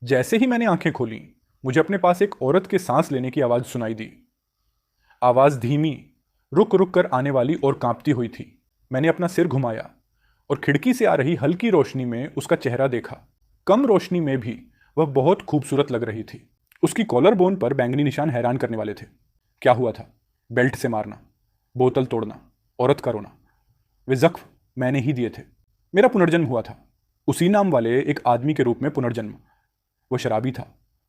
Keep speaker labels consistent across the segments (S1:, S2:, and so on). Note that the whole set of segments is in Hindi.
S1: जैसे ही मैंने आंखें खोली, मुझे अपने पास एक औरत के सांस लेने की आवाज़ सुनाई दी। आवाज़ धीमी, रुक रुक कर आने वाली और कांपती हुई थी। मैंने अपना सिर घुमाया और खिड़की से आ रही हल्की रोशनी में उसका चेहरा देखा। कम रोशनी में भी वह बहुत खूबसूरत लग रही थी। उसकी कॉलर बोन पर बैंगनी निशान हैरान करने वाले थे। क्या हुआ था? बेल्ट से मारना, बोतल तोड़ना, औरत का रोना। वे जख्म मैंने ही दिए थे। मेरा पुनर्जन्म हुआ था, उसी नाम वाले एक आदमी के रूप में पुनर्जन्म। वो शराबी था,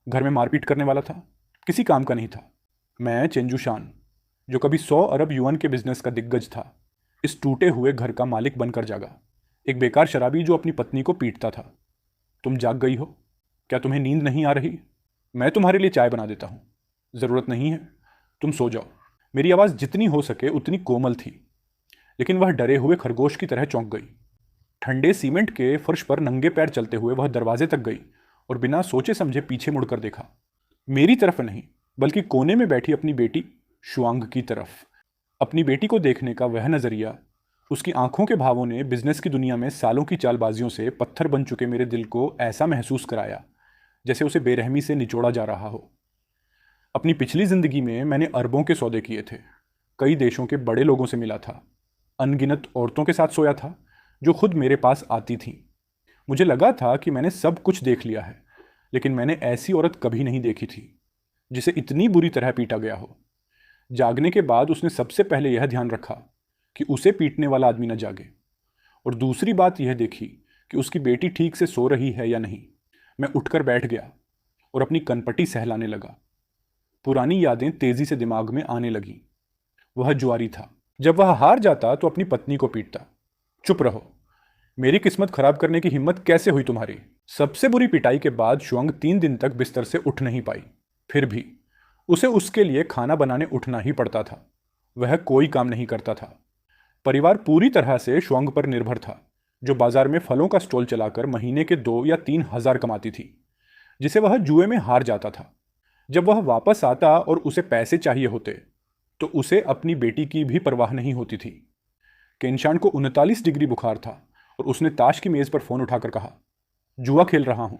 S1: घर में मारपीट करने वाला था, किसी काम का नहीं था। मैं चेंजू शान, जो कभी 100 अरब युआन के बिजनेस का दिग्गज था, इस टूटे हुए घर का मालिक बनकर जागा। एक बेकार शराबी जो अपनी पत्नी को पीटता था। तुम जाग गई हो? क्या तुम्हें नींद नहीं आ रही? मैं तुम्हारे लिए चाय बना देता हूँ। ज़रूरत नहीं है, तुम सो जाओ। मेरी आवाज़ जितनी हो सके उतनी कोमल थी, लेकिन वह डरे हुए खरगोश की तरह चौंक गई। ठंडे सीमेंट के फर्श पर नंगे पैर चलते हुए वह दरवाजे तक गई और बिना सोचे समझे पीछे मुड़कर देखा। मेरी तरफ नहीं, बल्कि कोने में बैठी अपनी बेटी शुआंग की तरफ। अपनी बेटी को देखने का वह नज़रिया, उसकी आंखों के भावों ने बिजनेस की दुनिया में सालों की चालबाजियों से पत्थर बन चुके मेरे दिल को ऐसा महसूस कराया जैसे उसे बेरहमी से निचोड़ा जा रहा हो। अपनी पिछली जिंदगी में मैंने अरबों के सौदे किए थे, कई देशों के बड़े लोगों से मिला था, अनगिनत औरतों के साथ सोया था जो खुद मेरे पास आती थीं। मुझे लगा था कि मैंने सब कुछ देख लिया है, लेकिन मैंने ऐसी औरत कभी नहीं देखी थी जिसे इतनी बुरी तरह पीटा गया हो। जागने के बाद उसने सबसे पहले यह ध्यान रखा कि उसे पीटने वाला आदमी न जागे, और दूसरी बात यह देखी कि उसकी बेटी ठीक से सो रही है या नहीं। मैं उठकर बैठ गया और अपनी कनपटी सहलाने लगा। पुरानी यादें तेजी से दिमाग में आने लगीं। वह जुआरी था, जब वह हार जाता तो अपनी पत्नी को पीटता। चुप रहो, मेरी किस्मत खराब करने की हिम्मत कैसे हुई तुम्हारी? सबसे बुरी पिटाई के बाद शुअंग 3 दिन तक बिस्तर से उठ नहीं पाई। फिर भी उसे उसके लिए खाना बनाने उठना ही पड़ता था। वह कोई काम नहीं करता था। परिवार पूरी तरह से शुअंग पर निर्भर था, जो बाजार में फलों का स्टॉल चलाकर महीने के 2 या 3 हजार कमाती थी, जिसे वह जुए में हार जाता था। जब वह वापस आता और उसे पैसे चाहिए होते, तो उसे अपनी बेटी की भी परवाह नहीं होती थी। केनशान को 39 डिग्री बुखार था और उसने ताश की मेज पर फोन उठाकर कहा, जुआ खेल रहा हूं,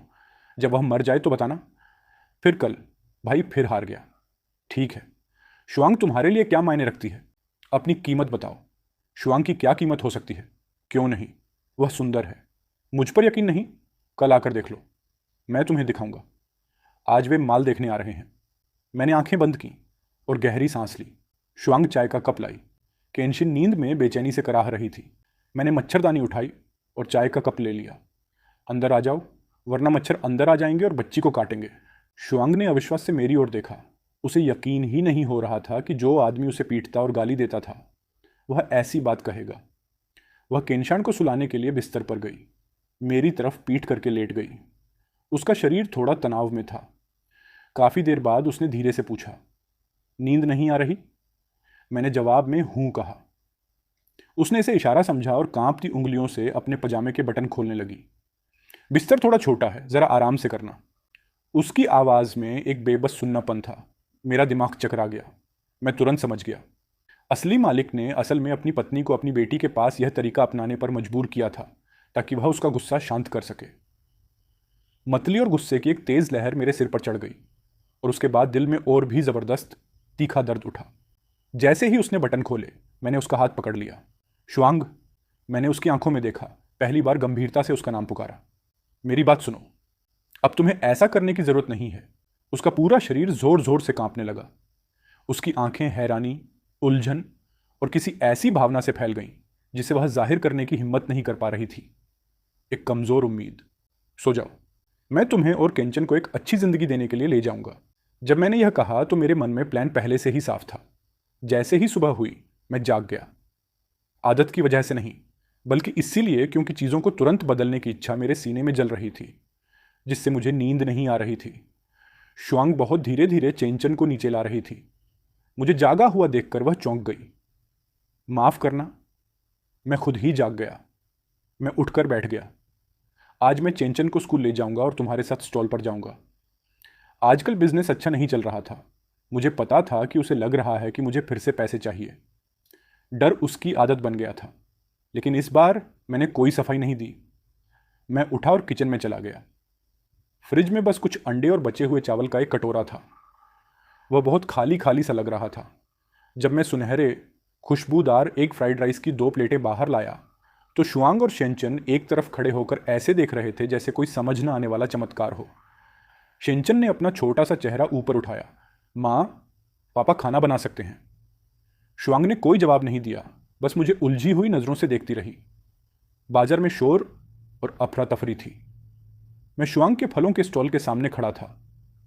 S1: जब वह मर जाए तो बताना। फिर कल भाई फिर हार गया। ठीक है, शुआंग तुम्हारे लिए क्या मायने रखती है? अपनी कीमत बताओ। शुआंग की क्या कीमत हो सकती है? क्यों नहीं, वह सुंदर है। मुझ पर यकीन नहीं? कल आकर देख लो, मैं तुम्हें दिखाऊंगा। आज वे माल देखने आ रहे हैं। मैंने आंखें बंद की और गहरी सांस ली। शुआंग चाय का कप लाई। केनशिन नींद में बेचैनी से कराह रही थी। मैंने मच्छरदानी उठाई और चाय का कप ले लिया। अंदर आ जाओ, वरना मच्छर अंदर आ जाएंगे और बच्ची को काटेंगे। शुआंग ने अविश्वास से मेरी ओर देखा। उसे यकीन ही नहीं हो रहा था कि जो आदमी उसे पीटता और गाली देता था, वह ऐसी बात कहेगा। वह केनशान को सुलाने के लिए बिस्तर पर गई। मेरी तरफ पीठ करके लेट गई। उसका शरीर थोड़ा तनाव में था। काफ़ी देर बाद उसने धीरे से पूछा, नींद नहीं आ रही? मैंने जवाब में हूं कहा। उसने इसे इशारा समझा और कांपती उंगलियों से अपने पजामे के बटन खोलने लगी। बिस्तर थोड़ा छोटा है, जरा आराम से करना। उसकी आवाज़ में एक बेबस सुन्नापन था। मेरा दिमाग चकरा गया। मैं तुरंत समझ गया, असली मालिक ने असल में अपनी पत्नी को अपनी बेटी के पास यह तरीका अपनाने पर मजबूर किया था, ताकि वह उसका गुस्सा शांत कर सके। मतली और गुस्से की एक तेज लहर मेरे सिर पर चढ़ गई और उसके बाद दिल में और भी जबरदस्त तीखा दर्द उठा। जैसे ही उसने बटन खोले, मैंने उसका हाथ पकड़ लिया। शुआंग, मैंने उसकी आंखों में देखा। पहली बार गंभीरता से उसका नाम पुकारा। मेरी बात सुनो, अब तुम्हें ऐसा करने की जरूरत नहीं है। उसका पूरा शरीर जोर जोर से कांपने लगा। उसकी आंखें हैरानी, उलझन और किसी ऐसी भावना से फैल गईं जिसे वह जाहिर करने की हिम्मत नहीं कर पा रही थी। एक कमजोर उम्मीद। सो जाओ, मैं तुम्हें और केंचन को एक अच्छी जिंदगी देने के लिए ले जाऊंगा। जब मैंने यह कहा तो मेरे मन में प्लान पहले से ही साफ था। जैसे ही सुबह हुई, मैं जाग गया। आदत की वजह से नहीं, बल्कि इसीलिए क्योंकि चीज़ों को तुरंत बदलने की इच्छा मेरे सीने में जल रही थी, जिससे मुझे नींद नहीं आ रही थी। शुआंग बहुत धीरे धीरे चेंचन को नीचे ला रही थी। मुझे जागा हुआ देखकर वह चौंक गई। माफ करना, मैं खुद ही जाग गया। मैं उठकर बैठ गया। आज मैं चेंचन को स्कूल ले जाऊंगा और तुम्हारे साथ स्टॉल पर जाऊंगा। आजकल बिजनेस अच्छा नहीं चल रहा था। मुझे पता था कि उसे लग रहा है कि मुझे फिर से पैसे चाहिए। डर उसकी आदत बन गया था, लेकिन इस बार मैंने कोई सफाई नहीं दी। मैं उठा और किचन में चला गया। फ्रिज में बस कुछ अंडे और बचे हुए चावल का एक कटोरा था। वह बहुत खाली खाली सा लग रहा था। जब मैं सुनहरे खुशबूदार एक फ्राइड राइस की 2 प्लेटें बाहर लाया तो शुआंग और शेंचन एक तरफ खड़े होकर ऐसे देख रहे थे जैसे कोई समझ न आने वाला चमत्कार हो। शेंचन ने अपना छोटा सा चेहरा ऊपर उठाया। माँ, पापा खाना बना सकते हैं। शुआंग ने कोई जवाब नहीं दिया, बस मुझे उलझी हुई नज़रों से देखती रही। बाजार में शोर और अफरा तफरी थी। मैं शुआंग के फलों के स्टॉल के सामने खड़ा था,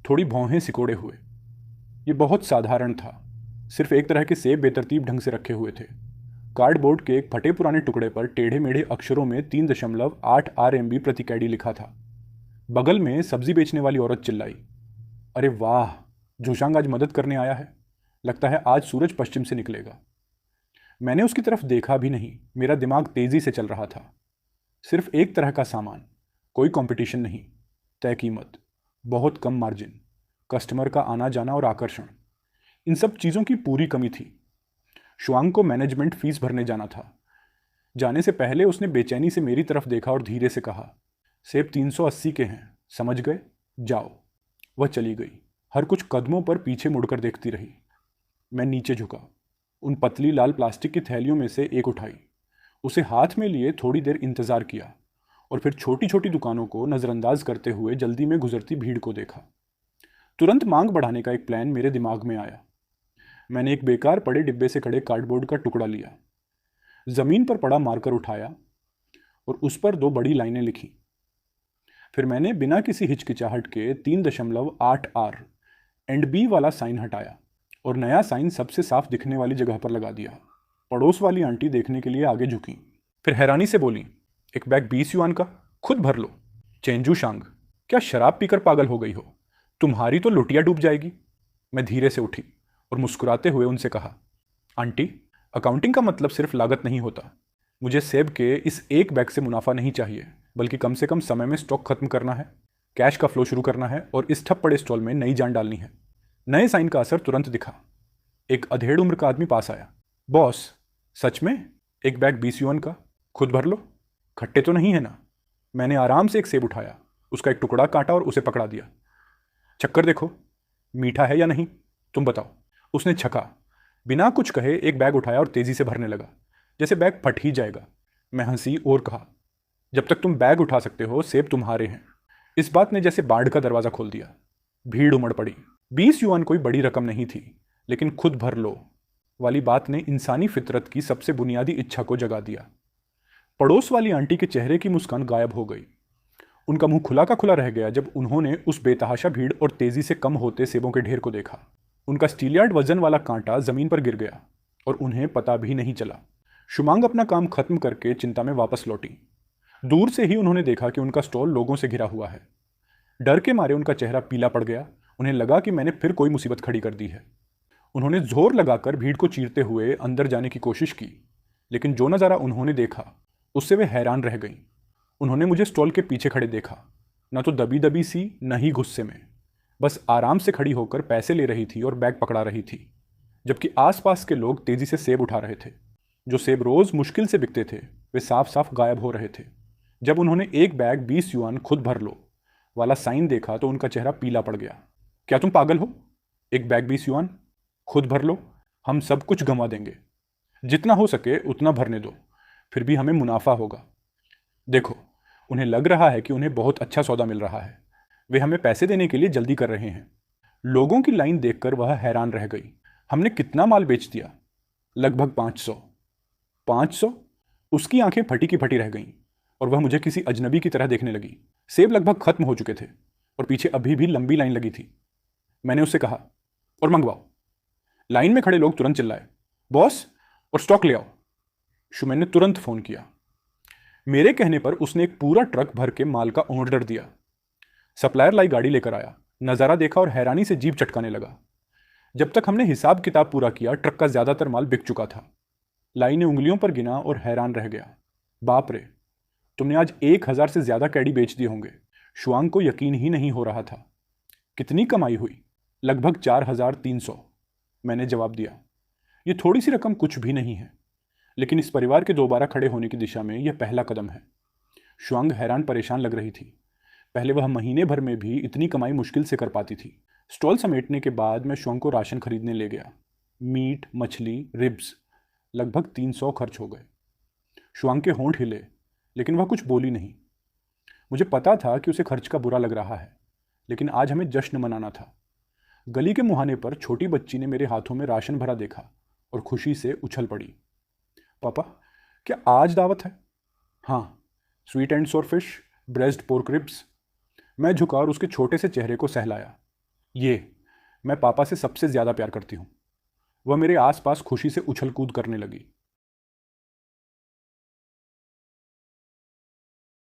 S1: थोड़ी भौहें सिकोड़े हुए। ये बहुत साधारण था, सिर्फ एक तरह के सेब बेतरतीब ढंग से रखे हुए थे। कार्डबोर्ड के एक फटे पुराने टुकड़े पर टेढ़े मेढ़े अक्षरों में 3.8 RMB प्रति कैडी लिखा था। बगल में सब्जी बेचने वाली औरत चिल्लाई, अरे वाह, जोशांग आज मदद करने आया है। लगता है आज सूरज पश्चिम से निकलेगा। मैंने उसकी तरफ देखा भी नहीं। मेरा दिमाग तेजी से चल रहा था। सिर्फ एक तरह का सामान, कोई कंपटीशन नहीं, तय कीमत, बहुत कम मार्जिन, कस्टमर का आना जाना और आकर्षण, इन सब चीज़ों की पूरी कमी थी। शुआंग को मैनेजमेंट फीस भरने जाना था। जाने से पहले उसने बेचैनी से मेरी तरफ देखा और धीरे से कहा, सेब 380 के हैं, समझ गए, जाओ। वह चली गई। हर कुछ कदमों पर पीछे मुड़कर देखती रही। मैं नीचे झुका, उन पतली लाल प्लास्टिक की थैलियों में से एक उठाई, उसे हाथ में लिए थोड़ी देर इंतजार किया और फिर छोटी छोटी दुकानों को नज़रअंदाज करते हुए जल्दी में गुजरती भीड़ को देखा। तुरंत मांग बढ़ाने का एक प्लान मेरे दिमाग में आया। मैंने एक बेकार पड़े डिब्बे से खड़े कार्डबोर्ड का टुकड़ा लिया, जमीन पर पड़ा मार्कर उठाया और उस पर 2 बड़ी लाइनें लिखी। फिर मैंने बिना किसी हिचकिचाहट के 3.8 R एंड B वाला साइन हटाया और नया साइन सबसे साफ दिखने वाली जगह पर लगा दिया। पड़ोस वाली आंटी देखने के लिए आगे झुकी, फिर हैरानी से बोली, एक बैग 20 युआन का, खुद भर लो। चेंजू शांग, क्या शराब पीकर पागल हो गई हो? तुम्हारी तो लुटिया डूब जाएगी। मैं धीरे से उठी और मुस्कुराते हुए उनसे कहा, आंटी, अकाउंटिंग का मतलब सिर्फ लागत नहीं होता। मुझे सेब के इस एक बैग से मुनाफा नहीं चाहिए, बल्कि कम से कम समय में स्टॉक खत्म करना है, कैश का फ्लो शुरू करना है और इस ठप पड़े स्टॉल में नई जान डालनी है। नए साइन का असर तुरंत दिखा। एक अधेड़ उम्र का आदमी पास आया। बॉस, सच में एक बैग 20 युआन का, खुद भर लो, खट्टे तो नहीं है ना? मैंने आराम से एक सेब उठाया, उसका एक टुकड़ा काटा और उसे पकड़ा दिया। चक्कर देखो, मीठा है या नहीं, तुम बताओ। उसने छका। बिना कुछ कहे एक बैग उठाया और तेजी से भरने लगा, जैसे बैग फट ही जाएगा। मैं हंसी और कहा, जब तक तुम बैग उठा सकते हो, सेब तुम्हारे हैं। इस बात ने जैसे बाढ़ का दरवाजा खोल दिया। भीड़ उमड़ पड़ी। 20 युआन कोई बड़ी रकम नहीं थी, लेकिन खुद भर लो वाली बात ने इंसानी फितरत की सबसे बुनियादी इच्छा को जगा दिया। पड़ोस वाली आंटी के चेहरे की मुस्कान गायब हो गई। उनका मुंह खुला का खुला रह गया जब उन्होंने उस बेतहाशा भीड़ और तेजी से कम होते सेबों के ढेर को देखा। उनका स्टीलयार्ड वजन वाला कांटा जमीन पर गिर गया और उन्हें पता भी नहीं चला। शुमांग अपना काम खत्म करके चिंता में वापस लौटी। दूर से ही उन्होंने देखा कि उनका स्टॉल लोगों से घिरा हुआ है। डर के मारे उनका चेहरा पीला पड़ गया। उन्हें लगा कि मैंने फिर कोई मुसीबत खड़ी कर दी है। उन्होंने जोर लगाकर भीड़ को चीरते हुए अंदर जाने की कोशिश की, लेकिन जो नज़ारा उन्होंने देखा उससे वे हैरान रह गईं। उन्होंने मुझे स्टॉल के पीछे खड़े देखा, न तो दबी दबी सी, न ही गुस्से में, बस आराम से खड़ी होकर पैसे ले रही थी और बैग पकड़ा रही थी, जबकि आसपास के लोग तेजी से सेब उठा रहे थे। जो सेब रोज मुश्किल से बिकते थे, वे साफ साफ गायब हो रहे थे। जब उन्होंने एक बैग 20 युआन खुद भर लो वाला साइन देखा तो उनका चेहरा पीला पड़ गया। क्या तुम पागल हो? एक बैग 20 युआन, खुद भर लो, हम सब कुछ गंवा देंगे। जितना हो सके उतना भरने दो, फिर भी हमें मुनाफा होगा। देखो, उन्हें लग रहा है कि उन्हें बहुत अच्छा सौदा मिल रहा है। वे हमें पैसे देने के लिए जल्दी कर रहे हैं। लोगों की लाइन देखकर वह हैरान रह गई। हमने कितना माल बेच दिया? लगभग 500। 500? उसकी आंखें फटी की फटी रह गईं और वह मुझे किसी अजनबी की तरह देखने लगी। सेब लगभग खत्म हो चुके थे और पीछे अभी भी लंबी लाइन लगी थी। मैंने उससे कहा, और मंगवाओ। लाइन में खड़े लोग तुरंत चिल्लाए, बॉस, और स्टॉक ले आओ। शुमैन ने तुरंत फोन किया। मेरे कहने पर उसने एक पूरा ट्रक भर के माल का ऑर्डर दिया। सप्लायर लाई गाड़ी लेकर आया, नज़ारा देखा और हैरानी से जीभ चटकाने लगा। जब तक हमने हिसाब किताब पूरा किया, ट्रक का ज़्यादातर माल बिक चुका था। लाई ने उंगलियों पर गिना और हैरान रह गया। बाप रे, तुमने आज 1000 से ज़्यादा कैडी बेच दिए होंगे। शुआंग को यकीन ही नहीं हो रहा था। कितनी कमाई हुई? लगभग 4300, मैंने जवाब दिया। ये थोड़ी सी रकम कुछ भी नहीं है, लेकिन इस परिवार के दोबारा खड़े होने की दिशा में यह पहला कदम है। शुआंग हैरान परेशान लग रही थी। पहले वह महीने भर में भी इतनी कमाई मुश्किल से कर पाती थी। स्टॉल समेटने के बाद मैं शुआंग को राशन खरीदने ले गया। मीट, मछली, रिब्स, लगभग 300 खर्च हो गए। शुआंग के होंठ हिले, लेकिन वह कुछ बोली नहीं। मुझे पता था कि उसे खर्च का बुरा लग रहा है, लेकिन आज हमें जश्न मनाना था। गली के मुहाने पर छोटी बच्ची ने मेरे हाथों में राशन भरा देखा और खुशी से उछल पड़ी। पापा, क्या आज दावत है? हाँ, स्वीट एंड सोर फिश, ब्रेस्ट पोर्क रिब्स। मैं झुका और उसके छोटे से चेहरे को सहलाया। ये, मैं पापा से सबसे ज़्यादा प्यार करती हूँ। वह मेरे आसपास खुशी से उछल कूद करने लगी।